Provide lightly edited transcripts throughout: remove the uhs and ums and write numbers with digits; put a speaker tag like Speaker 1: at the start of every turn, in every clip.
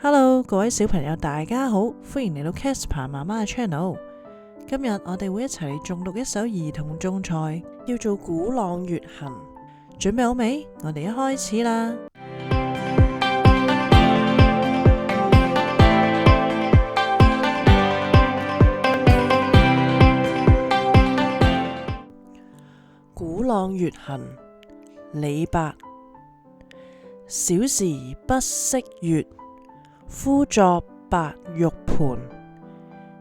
Speaker 1: Hello，各位小朋友大家好，歡迎嚟到 Casper 媽媽嘅 channel。今日我哋會一齊嚟誦讀一首兒童誦才，叫做《鼓浪月行》。準備好未？我哋一開始啦。鼓浪月行，李白。小時不識月，呼作白玉盤。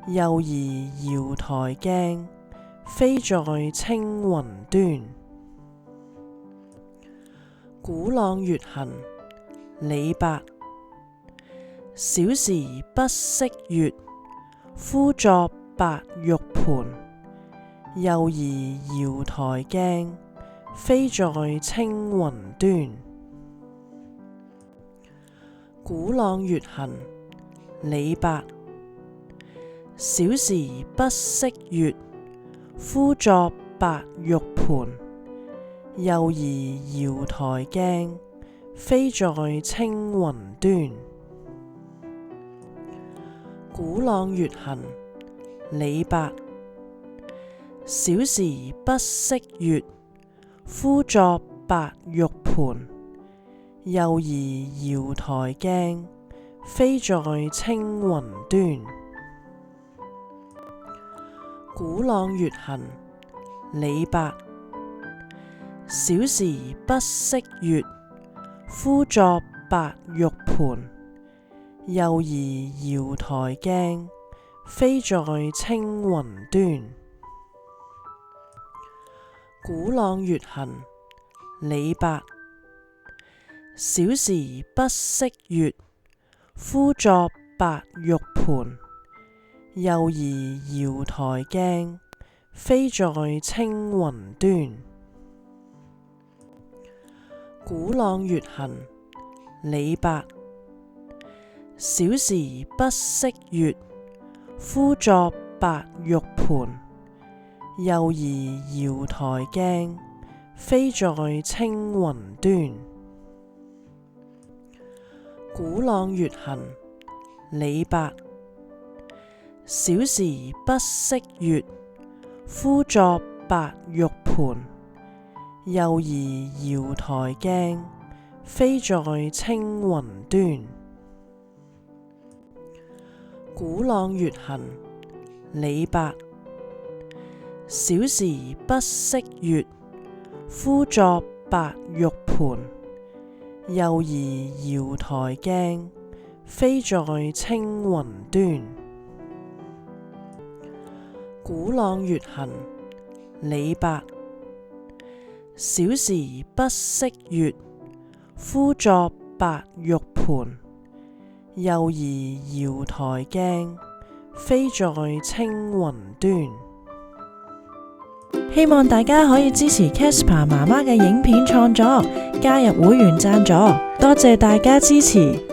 Speaker 1: 幼兒搖台鏡，飛在青雲端。鼓浪月行，李白。小時不識月，呼作白玉盤。幼兒搖台鏡，飛在青雲端。鼓浪月行，李白。小時不識月，呼作白玉盤。幼兒搖台鏡，飛在青雲端。鼓浪月行，李白。小時不識月，呼作白玉盤。幼兒搖台鏡，飛在青雲端。鼓浪月行，李白。小時不識月，呼作白玉盤。幼兒搖台鏡，飛在青雲端。鼓浪月行，李白。小時不識月，呼作白玉盤。幼兒搖台鏡，飛在青雲端。鼓浪月行，李白。小時不識月，呼作白玉盤。幼兒搖台鏡，飛在青雲端。鼓浪月行，李白。小時不識月，呼作白玉盤。幼兒搖台鏡，飛在青雲端。鼓浪月行，李白。小時不識月，呼作白玉盤。幼兒搖台鏡，飛在青雲端。鼓浪月行，李白。小時不識月，呼作白玉盤。幼兒搖台鏡，飛在青雲端。希望大家可以支持 Casper 媽媽嘅影片創作，加入會員贊助，多謝大家支持。